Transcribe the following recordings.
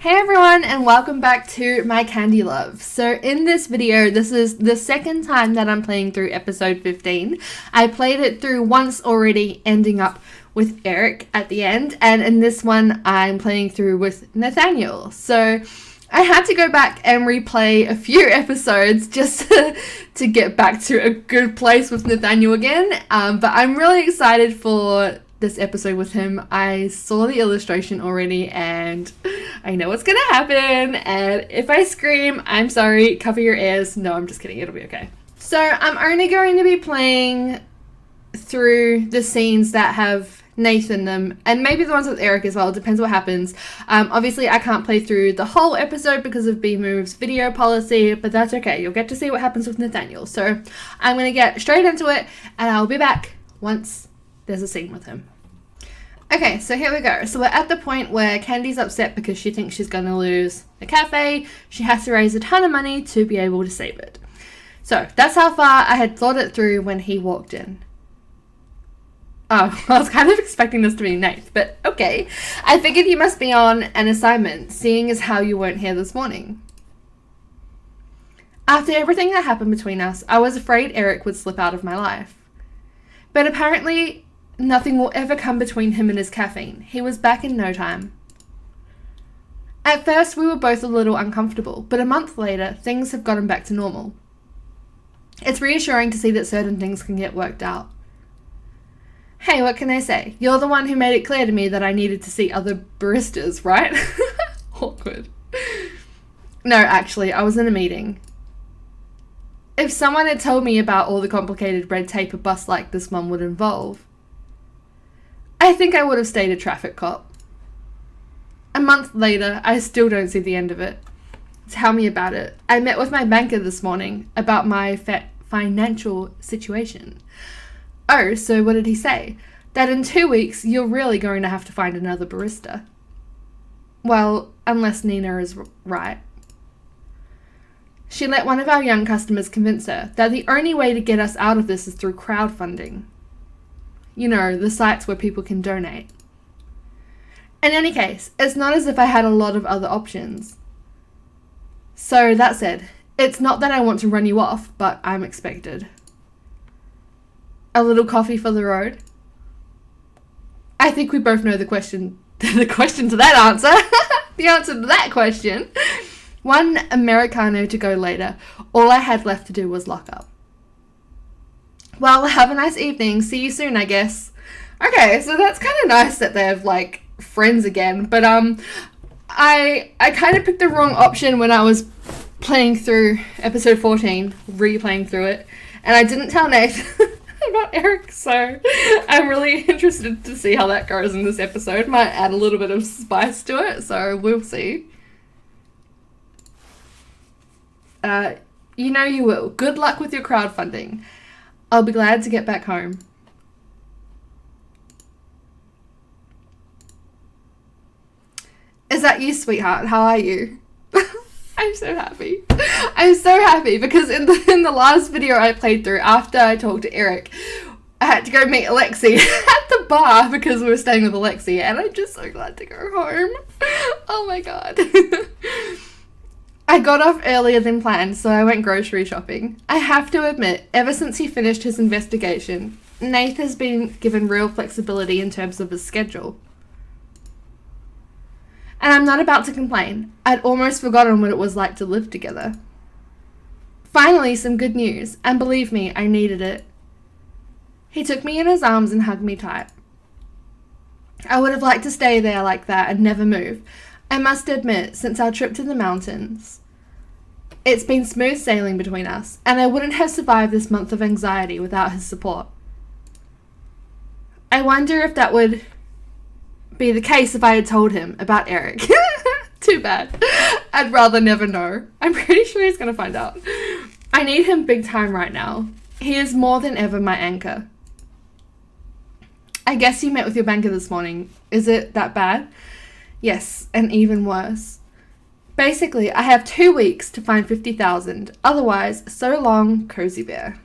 Hey everyone, and welcome back to my Candy Love. So in this video, this is the second time that I'm playing through episode 15. I played it through once already, ending up with Eric at the end, and in this one I'm playing through with Nathaniel. So I had to go back and replay a few episodes just to get back to a good place with Nathaniel again, but I'm really excited for this episode with him. I saw the illustration already and I know what's gonna happen, and if I scream, I'm sorry, cover your ears. No, I'm just kidding, it'll be okay. So I'm only going to be playing through the scenes that have Nathan in them, and maybe the ones with Eric as well. It depends what happens. Obviously I can't play through the whole episode because of B-Move's video policy, but that's okay. You'll get to see what happens with Nathaniel. So I'm gonna get straight into it and I'll be back once there's a scene with him. Okay, so here we go. So we're at the point where Candy's upset because she thinks she's going to lose the cafe. She has to raise a ton of money to be able to save it. So that's how far I had thought it through when he walked in. Oh, I was kind of expecting this to be Nate, but okay. I figured you must be on an assignment, seeing as how you weren't here this morning. After everything that happened between us, I was afraid Eric would slip out of my life. But apparently, nothing will ever come between him and his caffeine. He was back in no time. At first, we were both a little uncomfortable, but a month later, things have gotten back to normal. It's reassuring to see that certain things can get worked out. Hey, what can I say? You're the one who made it clear to me that I needed to see other baristas, right? Awkward. No, actually, I was in a meeting. If someone had told me about all the complicated red tape a bus like this one would involve, I think I would have stayed a traffic cop. A month later, I still don't see the end of it. Tell me about it. I met with my banker this morning about my financial situation. Oh, so what did he say? That in 2 weeks, you're really going to have to find another barista. Well, unless Nina is right. She let one of our young customers convince her that the only way to get us out of this is through crowdfunding. You know, the sites where people can donate. In any case, it's not as if I had a lot of other options. So that said, it's not that I want to run you off, but I'm expected. A little coffee for the road? I think we both know the question to that answer. The answer to that question. One Americano to go later. All I had left to do was lock up. Well, have a nice evening. See you soon, I guess. Okay, so that's kind of nice that they're, like, friends again. But, I kind of picked the wrong option when I was playing through episode 14, replaying through it. And I didn't tell Nate about Eric, so I'm really interested to see how that goes in this episode. Might add a little bit of spice to it, so we'll see. You know you will. Good luck with your crowdfunding. I'll be glad to get back home. Is that you, sweetheart? How are you? I'm so happy. I'm so happy because in the last video I played through, after I talked to Eric, I had to go meet Alexi at the bar because we were staying with Alexi, and I'm just so glad to go home. Oh my god. I got off earlier than planned, so I went grocery shopping. I have to admit, ever since he finished his investigation, Nath has been given real flexibility in terms of his schedule. And I'm not about to complain. I'd almost forgotten what it was like to live together. Finally, some good news, and believe me, I needed it. He took me in his arms and hugged me tight. I would have liked to stay there like that and never move. I must admit, since our trip to the mountains, it's been smooth sailing between us, and I wouldn't have survived this month of anxiety without his support. I wonder if that would be the case if I had told him about Eric. Too bad. I'd rather never know. I'm pretty sure he's going to find out. I need him big time right now. He is more than ever my anchor. I guess you met with your banker this morning. Is it that bad? Yes, and even worse. Basically, I have 2 weeks to find 50,000. Otherwise, so long, Cozy Bear.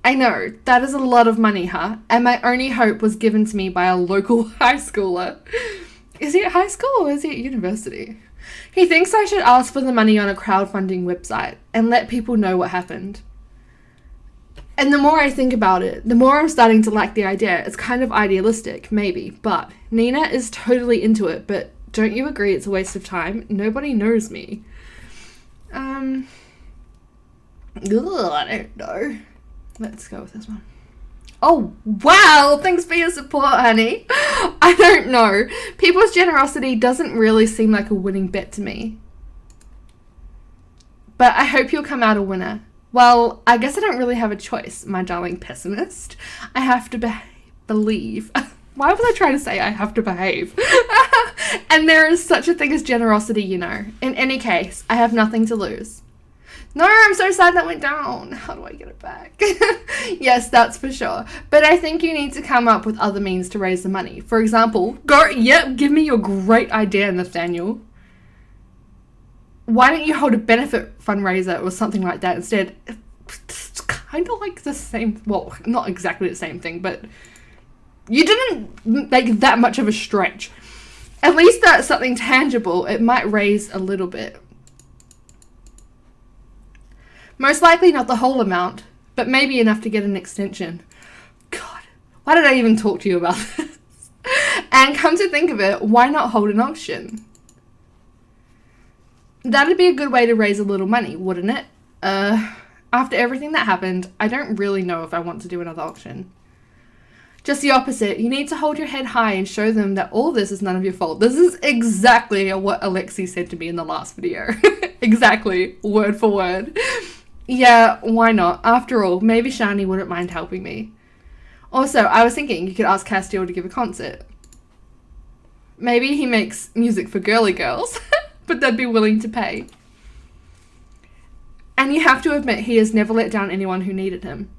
I know, that is a lot of money, huh? And my only hope was given to me by a local high schooler. Is he at high school or is he at university? He thinks I should ask for the money on a crowdfunding website and let people know what happened. And the more I think about it, the more I'm starting to like the idea. It's kind of idealistic, maybe, but Nina is totally into it. But don't you agree it's a waste of time? Nobody knows me. I don't know. Let's go with this one. Oh, wow. Thanks for your support, honey. I don't know. People's generosity doesn't really seem like a winning bet to me. But I hope you'll come out a winner. Well, I guess I don't really have a choice, my darling pessimist. I have to believe. Why was I trying to say I have to behave? And there is such a thing as generosity, you know. In any case, I have nothing to lose. No, I'm so sad that went down. How do I get it back? Yes, that's for sure. But I think you need to come up with other means to raise the money. For example, give me your great idea, Nathaniel. Why don't you hold a benefit fundraiser or something like that instead? It's kind of like the same, well, not exactly the same thing, but you didn't make that much of a stretch. At least that's something tangible. It might raise a little bit. Most likely not the whole amount, but maybe enough to get an extension. God, why did I even talk to you about this? And come to think of it, why not hold an auction? That'd be a good way to raise a little money, wouldn't it? After everything that happened, I don't really know if I want to do another auction. Just the opposite. You need to hold your head high and show them that all this is none of your fault. This is exactly what Alexi said to me in the last video. Exactly, word for word. Yeah, why not? After all, maybe Shani wouldn't mind helping me. Also, I was thinking you could ask Castiel to give a concert. Maybe he makes music for girly girls, but they'd be willing to pay. And you have to admit he has never let down anyone who needed him.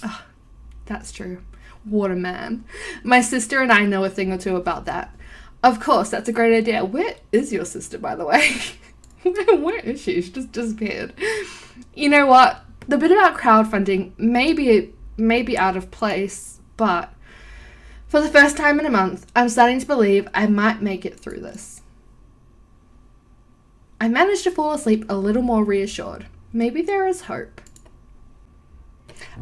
Oh, that's true. What a man. My sister and I know a thing or two about that. Of course, that's a great idea. Where is your sister, by the way? Where is she? She just disappeared. You know what? The bit about crowdfunding may be out of place, but for the first time in a month, I'm starting to believe I might make it through this. I managed to fall asleep a little more reassured. Maybe there is hope.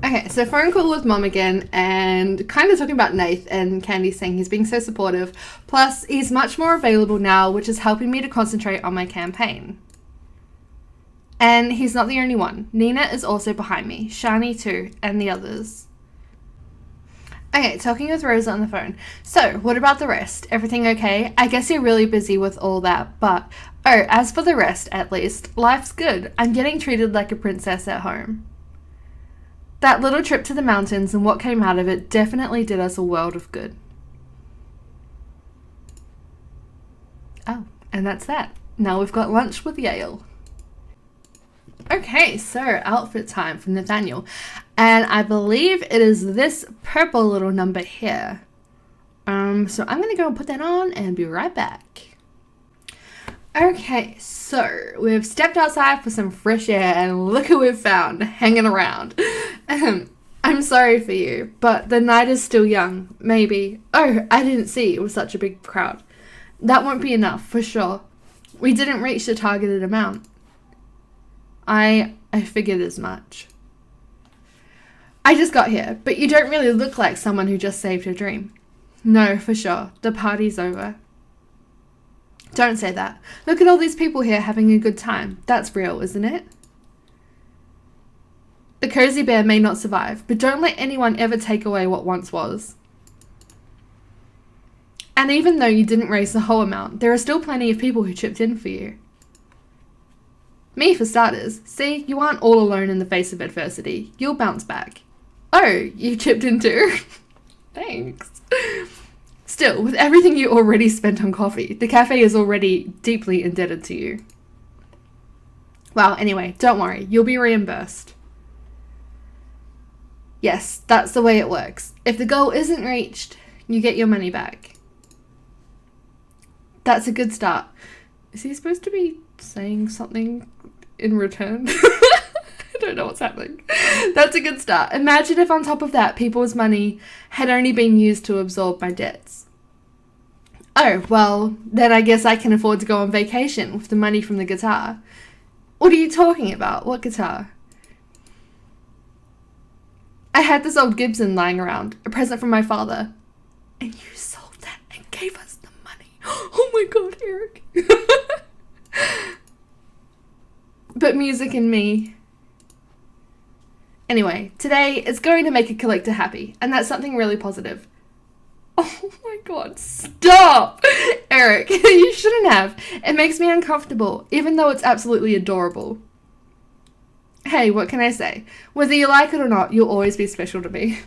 Okay, so phone call with mom again, and kind of talking about Nath, and Candy saying he's being so supportive. Plus, he's much more available now, which is helping me to concentrate on my campaign. And he's not the only one. Nina is also behind me, Shani too, and the others. Okay, talking with Rosa on the phone. So, what about the rest? Everything okay? I guess you're really busy with all that, but... Oh, as for the rest, at least, life's good. I'm getting treated like a princess at home. That little trip to the mountains and what came out of it definitely did us a world of good. Oh, and that's that. Now we've got lunch with Yale. Okay, so outfit time from Nathaniel. And I believe it is this purple little number here. So I'm going to go and put that on and be right back. Okay, so we've stepped outside for some fresh air and look who we've found hanging around. I'm sorry for you, but the night is still young. Maybe. Oh, I didn't see it was such a big crowd. That won't be enough, for sure. We didn't reach the targeted amount. I figured as much. I just got here, but you don't really look like someone who just saved her dream. No, for sure. The party's over. Don't say that. Look at all these people here having a good time. That's real, isn't it? The cozy bear may not survive, but don't let anyone ever take away what once was. And even though you didn't raise the whole amount, there are still plenty of people who chipped in for you. Me, for starters. See, you aren't all alone in the face of adversity. You'll bounce back. Oh, you chipped in too? Thanks. Still, with everything you already spent on coffee, the cafe is already deeply indebted to you. Well, anyway, don't worry, you'll be reimbursed. Yes, that's the way it works. If the goal isn't reached, you get your money back. That's a good start. Is he supposed to be saying something in return? I don't know what's happening. That's a good start. Imagine if on top of that, people's money had only been used to absorb my debts. Oh, well, then I guess I can afford to go on vacation with the money from the guitar. What are you talking about? What guitar? I had this old Gibson lying around, a present from my father. And you sold that and gave us the money. Oh my god, Eric. But music and me. Anyway, today is going to make a collector happy, and that's something really positive. Oh my god, stop! Eric, you shouldn't have. It makes me uncomfortable, even though it's absolutely adorable. Hey, what can I say? Whether you like it or not, you'll always be special to me.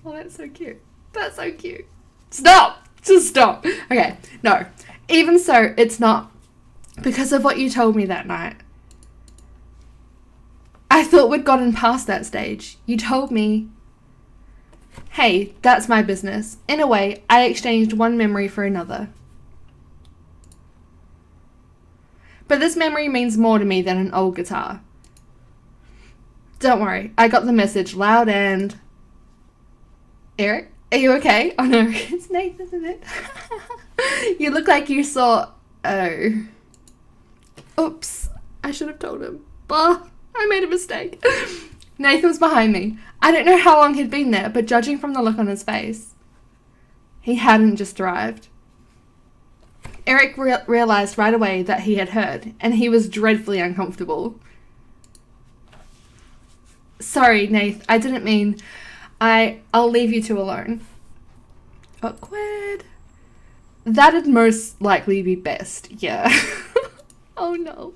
Oh, that's so cute. That's so cute. Stop! Just stop. Okay, no. Even so, it's not because of what you told me that night. I thought we'd gotten past that stage. You told me, hey, that's my business. In a way, I exchanged one memory for another. But this memory means more to me than an old guitar. Don't worry, I got the message loud and... Eric, are you okay? Oh no, it's Nate, isn't it? You look like you saw... Oh. Oops, I should have told him. Bah, I made a mistake. Nathan was behind me. I don't know how long he'd been there, but judging from the look on his face, he hadn't just arrived. Eric realised right away that he had heard, and he was dreadfully uncomfortable. Sorry, Nath, I didn't mean... I'll leave you two alone. Awkward. That'd most likely be best, yeah. Oh no.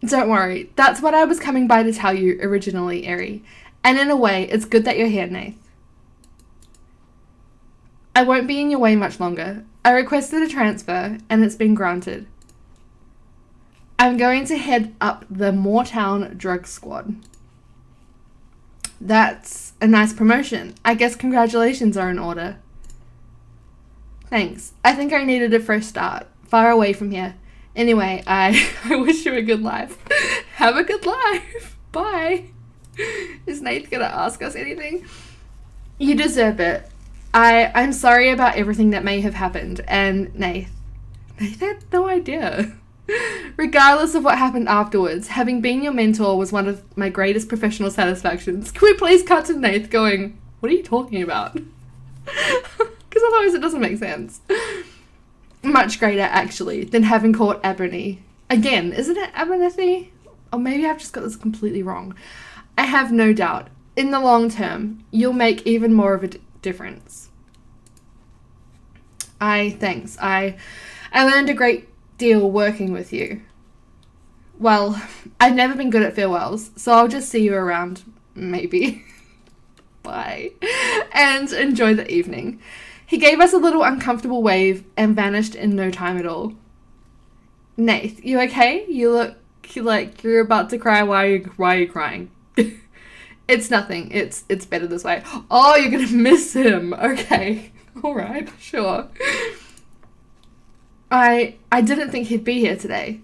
Don't worry, that's what I was coming by to tell you originally, Eri. And in a way, it's good that you're here, Nath. I won't be in your way much longer. I requested a transfer, and it's been granted. I'm going to head up the Moortown Drug Squad. That's a nice promotion. I guess congratulations are in order. Thanks. I think I needed a fresh start, far away from here. Anyway, I wish you a good life. Have a good life. Bye. Is Nate gonna ask us anything? You deserve it. I'm sorry about everything that may have happened, and Nate had no idea. Regardless of what happened afterwards, having been your mentor was one of my greatest professional satisfactions. Can we please cut to Nate going, what are you talking about? Because otherwise it doesn't make sense. Much greater, actually, than having caught Ebony. Again, isn't it Abernethy? Or maybe I've just got this completely wrong. I have no doubt, in the long term, you'll make even more of a difference. Thanks. I learned a great deal working with you. Well, I've never been good at farewells, so I'll just see you around, maybe. Bye. And enjoy the evening. He gave us a little uncomfortable wave and vanished in no time at all. Nath, you okay? You look like you're about to cry. Why are you crying? It's nothing. It's better this way. Oh, you're gonna miss him. Okay. Alright, sure. I didn't think he'd be here today.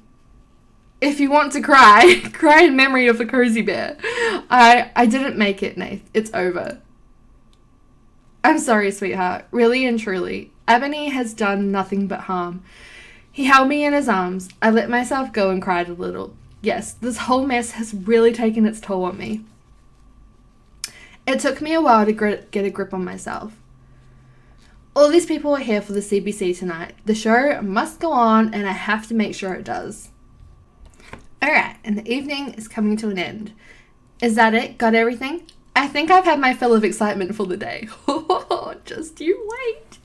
If you want to cry, cry in memory of the cozy bear. I didn't make it, Nath. It's over. I'm sorry, sweetheart. Really and truly. Ebony has done nothing but harm. He held me in his arms. I let myself go and cried a little. Yes, this whole mess has really taken its toll on me. It took me a while to get a grip on myself. All these people are here for the CBC tonight. The show must go on, and I have to make sure it does. Alright, and the evening is coming to an end. Is that it? Got everything? I think I've had my fill of excitement for the day. Just you wait.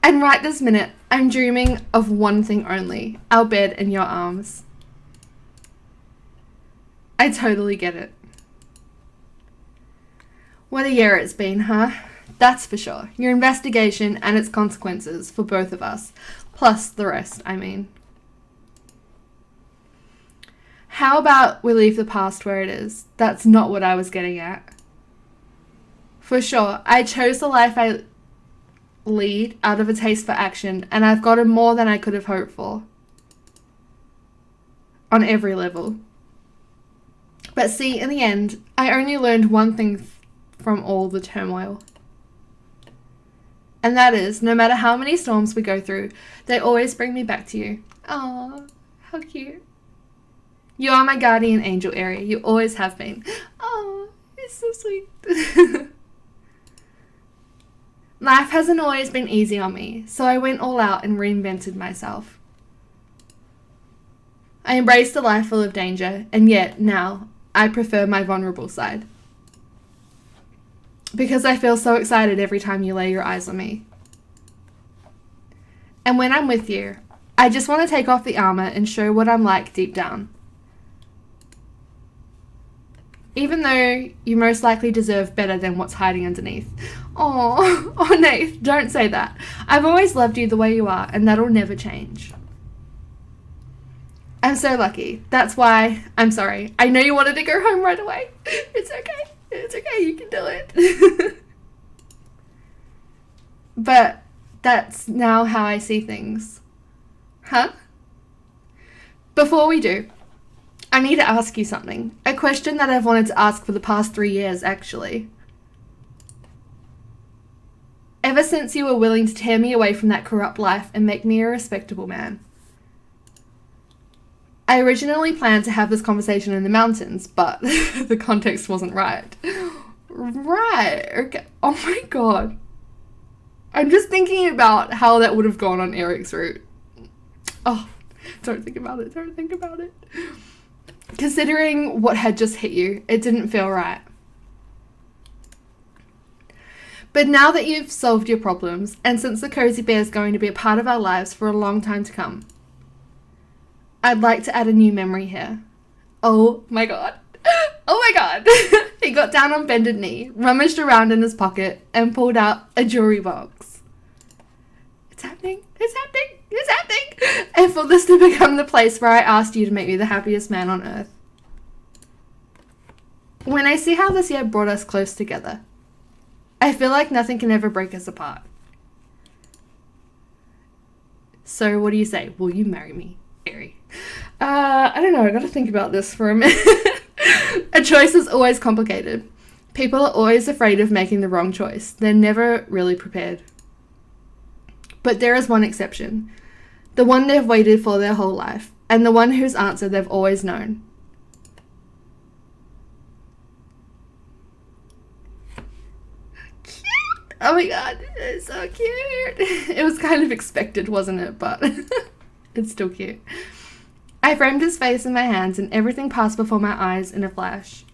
And right this minute, I'm dreaming of one thing only. Our bed in your arms. I totally get it. What a year it's been, huh? That's for sure. Your investigation and its consequences for both of us. Plus the rest, I mean. How about we leave the past where it is? That's not what I was getting at. For sure, I chose the life I lead out of a taste for action, and I've gotten more than I could have hoped for. On every level. But see, in the end, I only learned one thing from all the turmoil. And that is, no matter how many storms we go through, they always bring me back to you. Aww, how cute. You are my guardian angel, Ari. You always have been. Oh, it's so sweet. Life hasn't always been easy on me, so I went all out and reinvented myself. I embraced a life full of danger, and yet, now, I prefer my vulnerable side. Because I feel so excited every time you lay your eyes on me. And when I'm with you, I just want to take off the armor and show what I'm like deep down. Even though you most likely deserve better than what's hiding underneath. Oh, Nath, don't say that. I've always loved you the way you are, and that'll never change. I'm so lucky. That's why I'm sorry. I know you wanted to go home right away. It's okay. It's okay. You can do it. But that's now how I see things. Huh? Before we do, I need to ask you something. A question that I've wanted to ask for the past 3 years, actually. Ever since you were willing to tear me away from that corrupt life and make me a respectable man. I originally planned to have this conversation in the mountains, but the context wasn't right. Right, okay. Oh my god. I'm just thinking about how that would have gone on Eric's route. Oh, don't think about it, don't think about it. Considering what had just hit you, it didn't feel right. But now that you've solved your problems, and since the Cozy Bear is going to be a part of our lives for a long time to come, I'd like to add a new memory here. Oh my god. Oh my god. He got down on bended knee, rummaged around in his pocket, and pulled out a jewelry box. It's happening. It's happening. It's happening. And for this to become the place where I asked you to make me the happiest man on earth. When I see how this year brought us close together, I feel like nothing can ever break us apart. So what do you say? Will you marry me, Ari? I don't know. I gotta think about this for a minute. A choice is always complicated. People are always afraid of making the wrong choice. They're never really prepared. But there is one exception. The one they've waited for their whole life, and the one whose answer they've always known. Cute! Oh my god, it's so cute. It was kind of expected, wasn't it? But it's still cute. I framed his face in my hands, and everything passed before my eyes in a flash.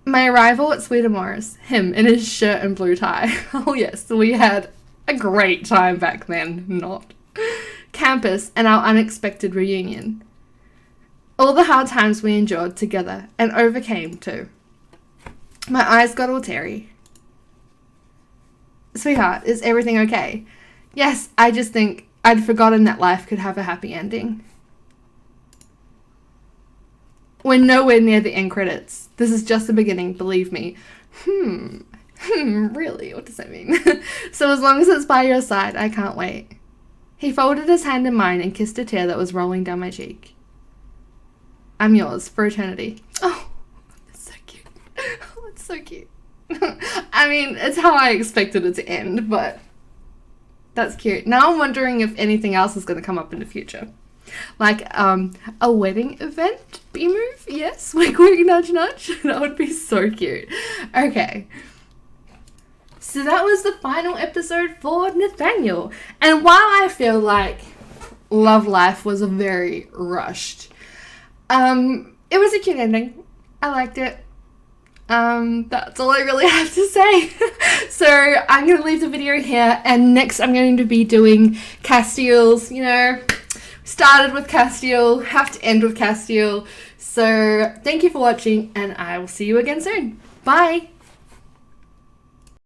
My arrival at Sweetamores, him in his shirt and blue tie. Oh yes, we had a great time back then, not. Campus and our unexpected reunion. All the hard times we endured together and overcame too. My eyes got all teary. Sweetheart, is everything okay? Yes, I just think I'd forgotten that life could have a happy ending. We're nowhere near the end credits. This is just the beginning, believe me. Really? What does that mean? So as long as it's by your side, I can't wait. He folded his hand in mine and kissed a tear that was rolling down my cheek. I'm yours for eternity. Oh, that's so cute. Oh, that's so cute. I mean, it's how I expected it to end, but that's cute. Now I'm wondering if anything else is going to come up in the future. Like, a wedding event B-move? Yes, wink wink nudge nudge. That would be so cute. Okay. So that was the final episode for Nathaniel. And while I feel like Love Life was very rushed, it was a cute ending. I liked it. That's all I really have to say. So I'm going to leave the video here, and next I'm going to be doing Castiel's, you know, started with Castiel, have to end with Castiel. So thank you for watching, and I will see you again soon. Bye!